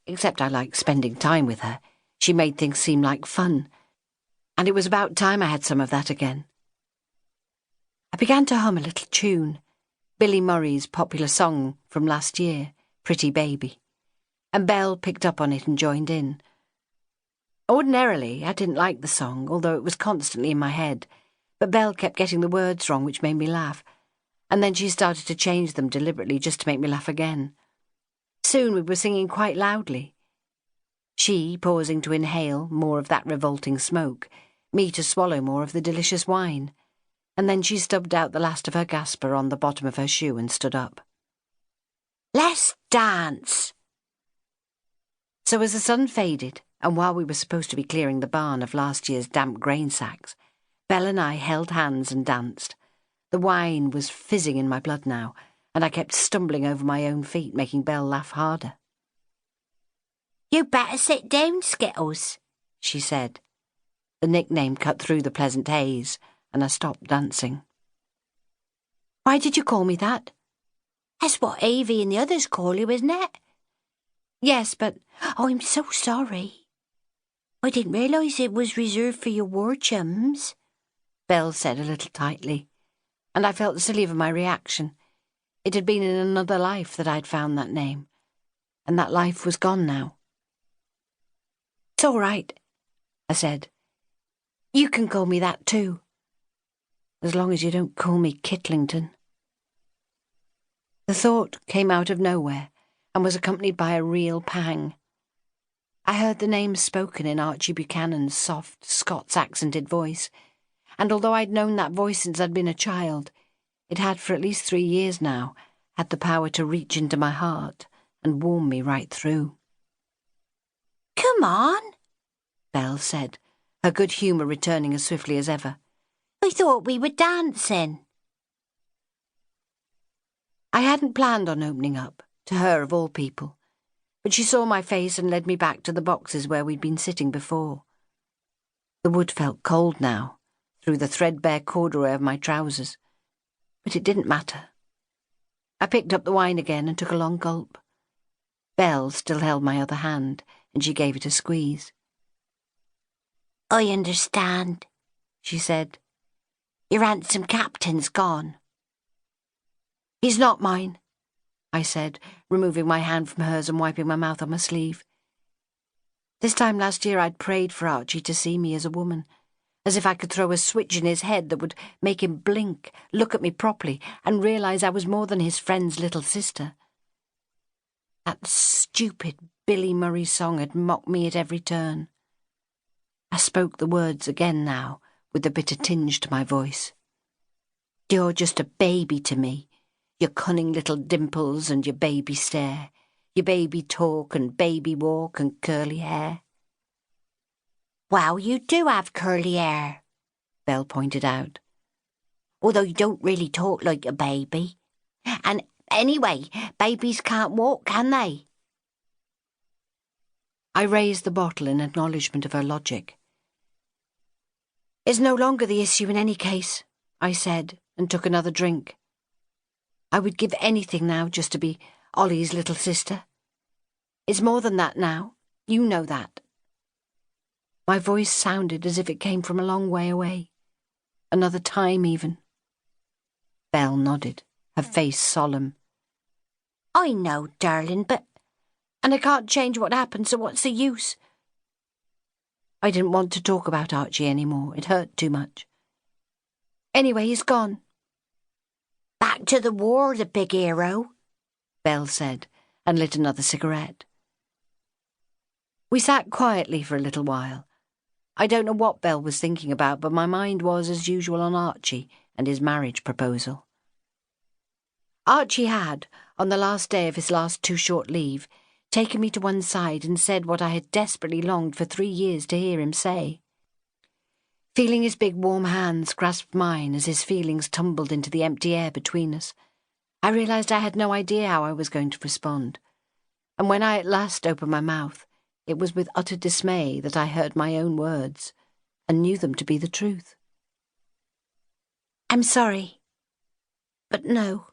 except I liked spending time with her. She made things seem like fun, and it was about time I had some of that again. I began to hum a little tune, Billy Murray's popular song from last year, Pretty Baby, and Belle picked up on it and joined in. Ordinarily, I didn't like the song, although it was constantly in my head, but Belle kept getting the words wrong, which made me laugh, and then she started to change them deliberately just to make me laugh again. Soon we were singing quite loudly. She pausing to inhale more of that revolting smoke, me to swallow more of the delicious wine, and then she stubbed out the last of her gasper on the bottom of her shoe and stood up. "Let's dance!" So as the sun faded, and while we were supposed to be clearing the barn of last year's damp grain sacks, Belle and I held hands and danced. The wine was fizzing in my blood now, and I kept stumbling over my own feet, making Belle laugh harder. "You better sit down, Skittles," she said. The nickname cut through the pleasant haze, and I stopped dancing. "Why did you call me that?" "That's what Avie and the others call you, isn't it?" "Yes, but—" "Oh, I'm so sorry. I didn't realise it was reserved for your war chums," Belle said a little tightly, and I felt silly for my reaction. It had been in another life that I'd found that name, and that life was gone now. "It's all right," I said. "You can call me that too, as long as you don't call me Kitlington." The thought came out of nowhere and was accompanied by a real pang. I heard the name spoken in Archie Buchanan's soft, Scots-accented voice, and although I'd known that voice since I'd been a child, it had for at least 3 years now had the power to reach into my heart and warm me right through. "Come on," Belle said, her good humour returning as swiftly as ever. "I thought we were dancing." I hadn't planned on opening up, to her of all people, but she saw my face and led me back to the boxes where we'd been sitting before. The wood felt cold now, through the threadbare corduroy of my trousers, but it didn't matter. I picked up the wine again and took a long gulp. Belle still held my other hand, and she gave it a squeeze. "I understand," she said. "Your handsome captain's gone." "He's not mine," I said, removing my hand from hers and wiping my mouth on my sleeve. This time last year I'd prayed for Archie to see me as a woman, as if I could throw a switch in his head that would make him blink, look at me properly, and realise I was more than his friend's little sister. That stupid Billy Murray song had mocked me at every turn. I spoke the words again now, with a bitter tinge to my voice. "You're just a baby to me. Your cunning little dimples and your baby stare, your baby talk and baby walk and curly hair." "Well, you do have curly hair," Belle pointed out. "Although you don't really talk like a baby. And anyway, babies can't walk, can they?" I raised the bottle in acknowledgement of her logic. "It's no longer the issue in any case," I said, and took another drink. I would give anything now just to be Ollie's little sister. It's more than that now. You know that. My voice sounded as if it came from a long way away. Another time, even. Belle nodded, her face solemn. "I know, darling, but—" "And I can't change what happened, so what's the use?" I didn't want to talk about Archie anymore. It hurt too much. "Anyway, he's gone." "Back to the war, the big hero," Belle said, and lit another cigarette. We sat quietly for a little while. I don't know what Belle was thinking about, but my mind was, as usual, on Archie and his marriage proposal. Archie had, on the last day of his last too short leave, taken me to one side and said what I had desperately longed for 3 years to hear him say. Feeling his big warm hands grasp mine as his feelings tumbled into the empty air between us, I realised I had no idea how I was going to respond, and when I at last opened my mouth, it was with utter dismay that I heard my own words, and knew them to be the truth. "I'm sorry, but no."